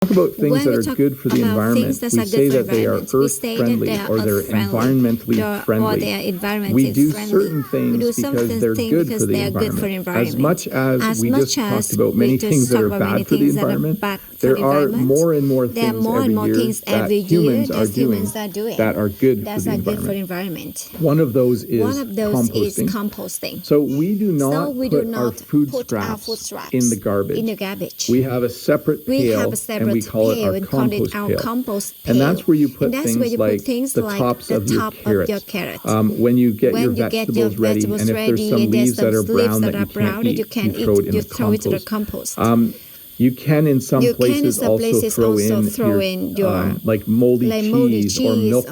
talk about things When that we are talk good for the about environment, things that we are say good for that they are environment, we earth say that friendly they are or they're earth friendly, environmentally or friendly. they are environmentally We do friendly. certain We things do some because they're things good because for the they are good for the environment. As environment. much as we just talked about we many just things that talk are about many bad for the things that are environment, bad for there the are environment. more and more There are things more and every more year things that every year humans are that doing humans are doing that are good for the environment. One of those One is of those is composting. composting. So we do So not we do put our not food put our food scraps scraps in the garbage. in the garbage. We have a separate We pail, have a and we separate call it pail our and call it compost our pail. compost pail. And that's where you And put that's where things you put like things the like tops the of your top of carrots. your carrot. When you get When your you get your vegetables ready, vegetables and if there's ready some and leaves that are brown that that you are brown that you can't can't eat, you throw it in you the throw it to the compost. compost. You can in some places also throw in your like moldy cheese or milk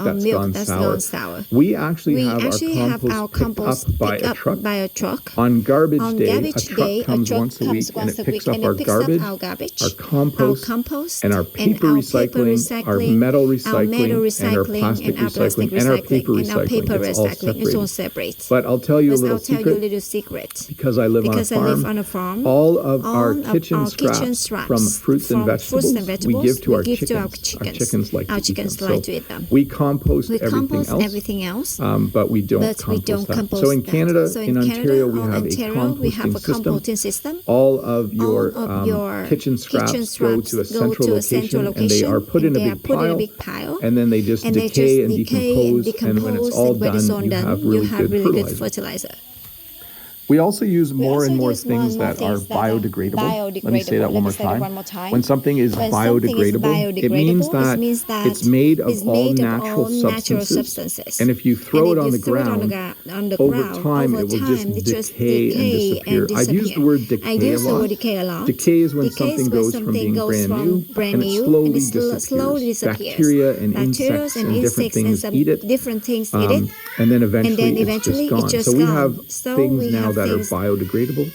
that's gone sour. We actually have our compost picked up by a truck. On garbage day, a truck comes once a week and it picks up our garbage, our compost, and our paper recycling, our metal recycling, and our plastic recycling, and our paper recycling. It's all separated. But I'll tell you a little secret. Because I live on a farm, all of our kitchen scraps from fruits and vegetables we give to our chickens. Our chickens like to eat them. So we compost everything else, but we don't compost that. So in Canada, in Ontario, we have a composting system. All of your kitchen scraps go to a central location, and they are put in a big pile, and then they just decay and decompose, and when it's all done, you have really good fertilizer. We also use more and more things that are biodegradable. Let me say that one more time. When something is biodegradable, it means that it's made of all natural substances. And if you throw it on the ground, over time it will just decay and disappear. I've used the word decay a lot. Decay is when something goes from being brand new and it slowly disappears. Bacteria and insects and different things eat it. And then eventually it's just gone. So we have things now that are biodegradable.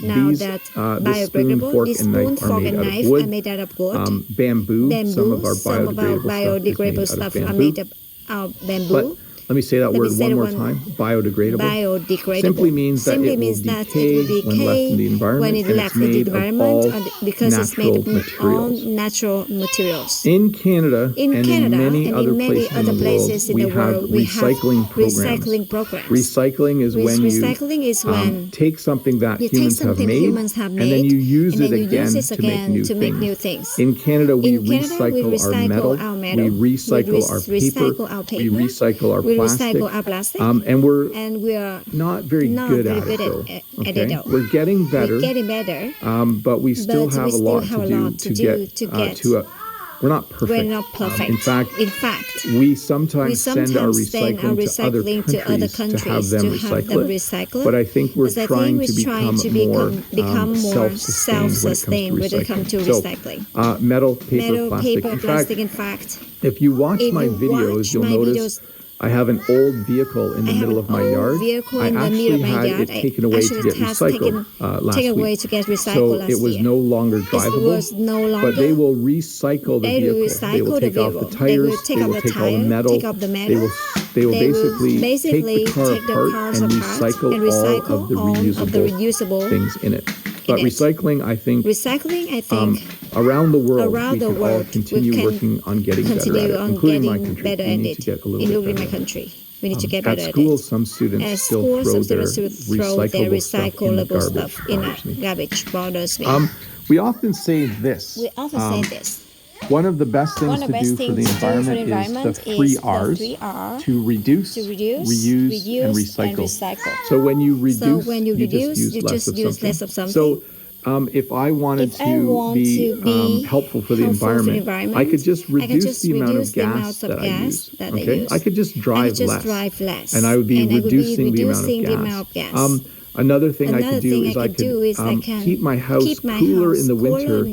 This spoon, fork, and knife are made out of wood. Bamboo, some of our biodegradable stuff is made out of bamboo. Let me say that word one more time. Biodegradable. Simply means that it will decay when left in the environment, and it's made of all natural materials. In Canada and in many other places in the world, we have recycling programs. Recycling is when you take something that humans have made, and then you use it again to make new things. In Canada, we recycle our metal, we recycle our paper, we recycle our plastic, and we're not very good at it, though. We're getting better, but we still have a lot to do to get to a. We're not perfect. In fact, we sometimes send our recycling to other countries to have them recycle it. But I think we're trying to become more self-sustained when it comes to recycling. So, metal, paper, plastic. In fact, if you watch my videos, you'll notice I have an old vehicle in the middle of my yard. I actually had it taken away to get recycled last week. So it was no longer drivable, but they will recycle the vehicle. They will take off the tires, they will take all the metal, they will basically take the car apart and recycle all of the reusable things in it. But recycling, I think, around the world, we can all continue working on getting better at it, including my country. We need to get a little bit better. We need to get better at it. At school, some students still throw their recyclable stuff in the garbage. Bothers me. We often say this. One of the best things to do for the environment is the three R's, to reduce, reuse, and recycle. So when you reduce, you just use less of something. So if I wanted to be helpful for the environment, I could just reduce the amount of gas that I use. Okay, I could just drive less, and I would be reducing the amount of gas. Another thing I could do is I could keep my house cooler in the winter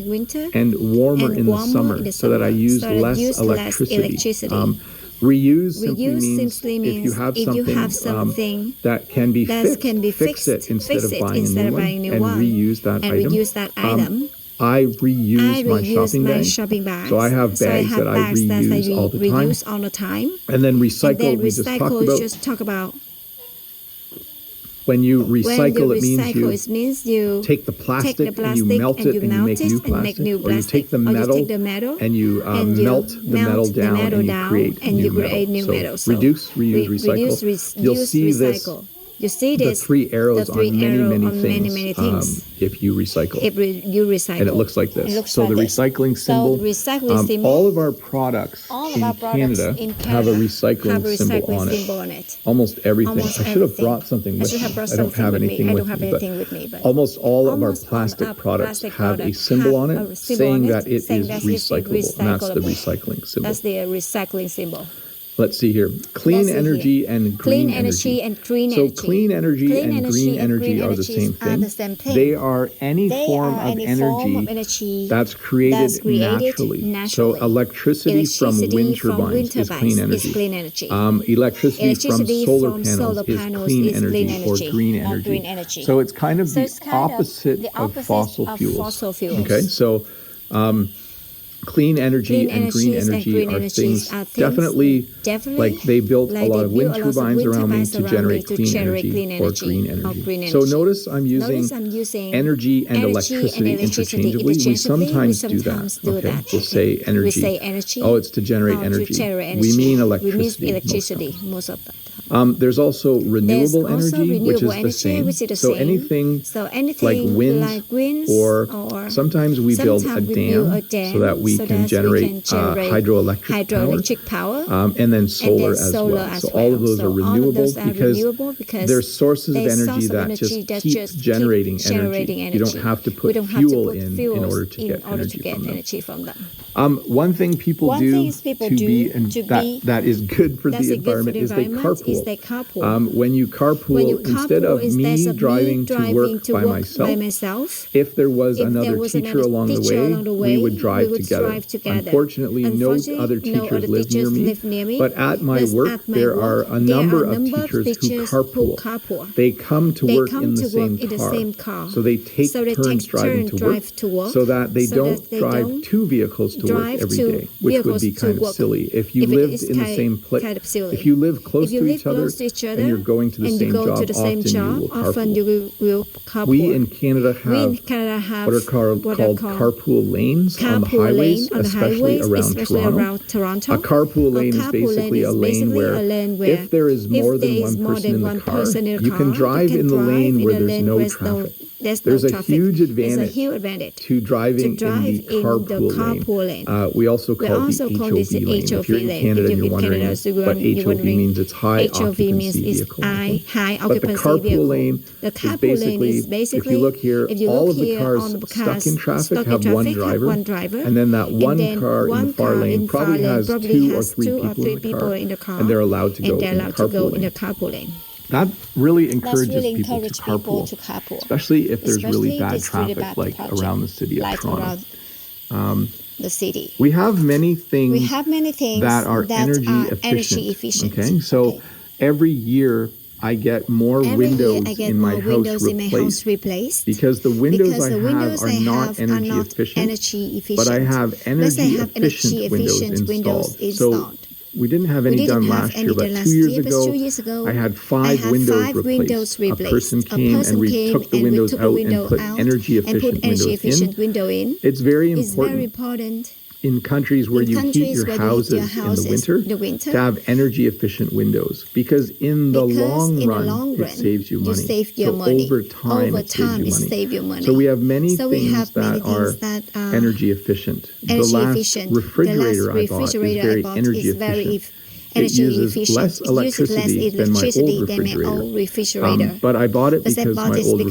and warmer in the summer, so that I use less electricity. Reuse simply means if you have something that can be fixed, fix it instead of buying a new one, and reuse that item. I reuse my shopping bag. So I have bags that I reuse all the time. And then recycle, we just talked about. When you recycle, it means you take the plastic and you melt it and you make new plastic. Or you take the metal and you melt the metal down and you create new metal. So reduce, reuse, recycle. You'll see this. You see this, the three arrows on many things. If you recycle. And it looks like this. So the recycling symbol. All of our products in Canada have a recycling symbol on it. Almost everything. I should have brought something with me. I don't have anything with me. But almost all of our plastic products have a symbol on it saying that it is recyclable. And that's the recycling symbol. That's the recycling symbol. Let's see here. Clean energy and green energy. So clean energy and green energy are the same thing. They are any form of energy that's created naturally. So electricity from wind turbines is clean energy. Electricity from solar panels is clean energy or green energy. So it's kind of the opposite of fossil fuels. Okay, so clean energy and green energy are things definitely like they built a lot of wind turbines around me to generate clean energy or green energy. So notice I'm using energy and electricity interchangeably. We sometimes do that. Okay, we'll say energy. Oh, it's to generate energy. We mean electricity most of the time. There's also renewable energy, which is the same. So anything like wind or sometimes we build a dam so that we can generate hydroelectric power, and then solar as well. So all of those are renewable because they're sources of energy that just keep generating energy. You don't have to put fuel in order to get energy from them. One thing people do that is good for the environment is they carpool. When you carpool, instead of me driving to work by myself, if there was another teacher along the way, we would drive together. Unfortunately, no other teachers live near me, but at my work, there are a number of teachers who carpool. They come to work in the same car. So they take turns driving to work so that they don't drive two vehicles to work every day, which would be kind of silly. If you lived in the same place, if you live close to each other and you're going to the same job, often you will carpool. We in Canada have what are called carpool lanes on the highways, especially around Toronto. A carpool lane is basically a lane where if there is more than one person in the car, you can drive in the lane where there's no traffic. There's a huge advantage to driving in the carpool lane. We also call it the HOV lane. If you're in Canada and you're wondering what HOV means, it's high occupancy vehicle. But the carpool lane is basically, if you look here, all of the cars stuck in traffic have one driver, and then that one car in the far lane probably has 2 or 3 people in the car, and they're allowed to go in the carpool lane. That really encourages people to carpool, especially if there's really bad traffic like around the city of Toronto. We have many things that are energy efficient. Okay, so every year I get more windows in my house replaced because the windows I have are not energy efficient, but I have energy efficient windows installed. So we didn't have any done last year, but 2 years ago, I had 5 windows replaced. A person came and we took the windows out and put energy efficient windows in. It's very important in countries where you heat your houses in the winter to have energy efficient windows because in the long run it saves you money. So over time it saves you money. So we have many things that are energy efficient. The last refrigerator I bought is very energy efficient. It uses less electricity than my old refrigerator. But I bought it because my old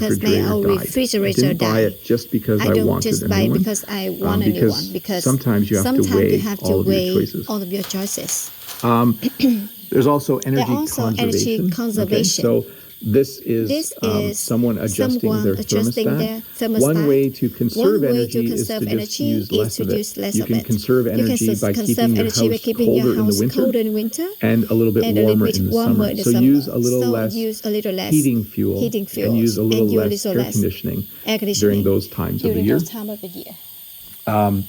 refrigerator died. I didn't buy it just because I wanted a new one. Because sometimes you have to weigh all of your choices. There's also energy conservation. Okay, so this is someone adjusting their thermostat. One way to conserve energy is to just use less of it. You can conserve energy by keeping your house colder in the winter and a little bit warmer in the summer. So use a little less heating fuel and use a little less air conditioning during those times of the year.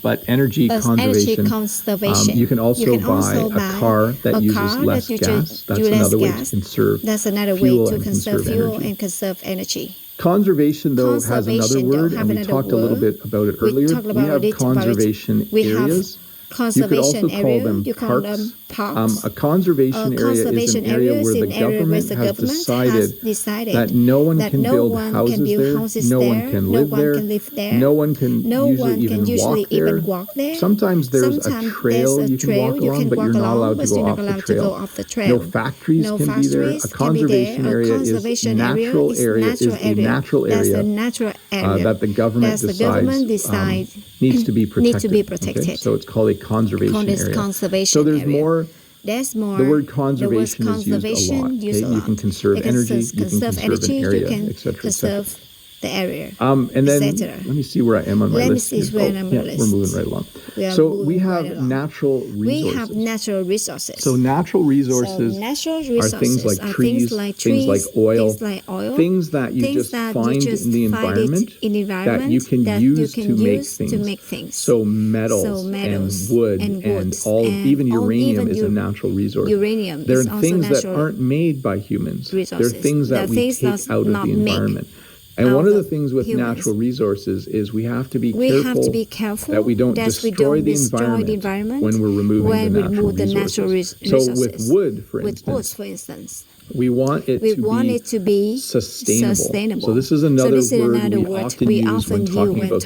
But energy conservation, you can also buy a car that uses less gas. That's another way to conserve fuel and conserve energy. Conservation, though, has another word, and we talked a little bit about it earlier. We have conservation areas. You could also call them parks. A conservation area is an area where the government has decided that no one can build houses there, no one can live there, no one can usually even walk there. Sometimes there's a trail you can walk along, but you're not allowed to go off the trail. No factories can be there. A conservation area is a natural area that the government decides needs to be protected. Okay? So it's called a conservation area. So there's more. The word conservation is used a lot. Okay? You can conserve energy, you can conserve an area, etc. The area. And then let me see where I am on my list. We're moving right along. So we have natural resources. So natural resources are things like trees, things like oil, things that you just find in the environment that you can use to make things. So metals and wood and all, even uranium is a natural resource. There are things that aren't made by humans. There are things that we take out of the environment. And one of the things with natural resources is we have to be careful that we don't destroy the environment when we're removing the natural resources. So with wood, for instance, we want it to be sustainable. So this is another word we often use when talking about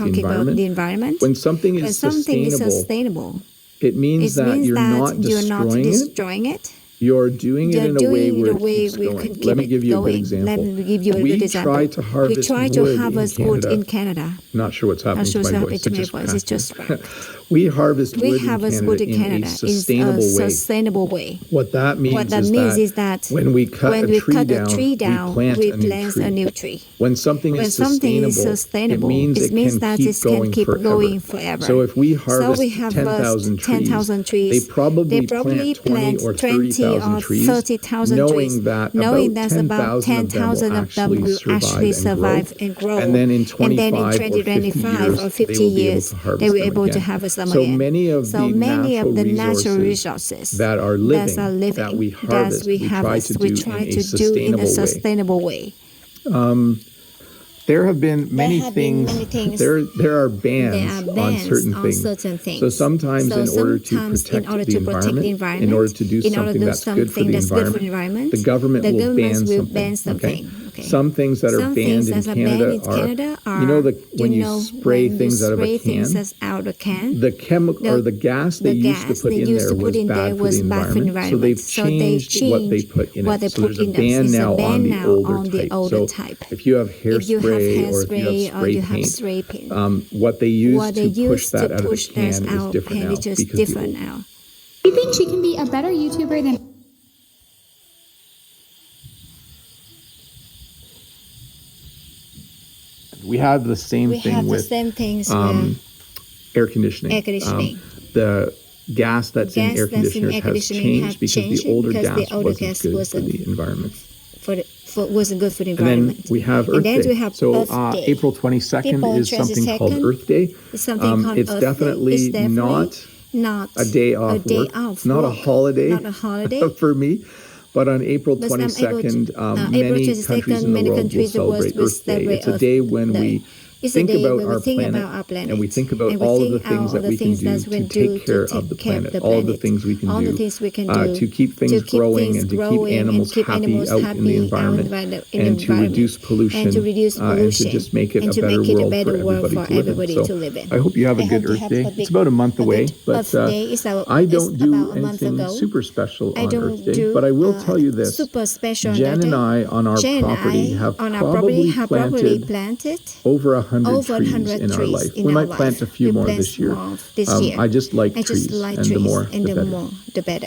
the environment. When something is sustainable, it means that you're not destroying it. You're doing it in a way where it keeps going. Let me give you a good example. We try to harvest wood in Canada. Not sure what's happening to my voice. It's just we harvest wood in Canada in a sustainable way. What that means is that when we cut a tree down, we plant a new tree. When something is sustainable, it means that it can keep going forever. So if we harvest 10,000 trees, they probably plant 20 or 30,000 trees, knowing that about 10,000 of them will actually survive and grow. And then in 25 or 50 years, they will be able to harvest them again. So many of the natural resources that are living, that we harvest, we try to do in a sustainable way. There have been many things. There are bans on certain things. So sometimes in order to protect the environment, in order to do something that's good for the environment, the government will ban something. Okay. Some things that are banned in Canada are, when you spray things out of a can, the chemical or the gas they used to put in there was bad for the environment. So they've changed what they put in it. So there's a ban now on the older type. So if you have hairspray or if you have spray paint, what they use to push that out of the can is different now. Do you think she can be a better YouTuber than... We have the same thing with air conditioning. The gas that's in air conditioners has changed because the older gas wasn't good for the environment. Wasn't good for the environment. And then we have Earth Day. So April 22nd is something called Earth Day. It's definitely not a day off work, not a holiday for me. But on April 22nd, many countries in the world will celebrate Earth Day. It's a day when we think about our planet, and we think about all of the things that we can do to take care of the planet, all of the things we can do to keep things growing and to keep animals happy out in the environment and to reduce pollution and to just make it a better world for everybody to live in. So I hope you have a good Earth Day. It's about a month away, but I don't do anything super special on Earth Day, but I will tell you this. Jen and I on our property have probably planted over 100 trees in our life. We might plant a few more this year. I just like trees, and the more, the better.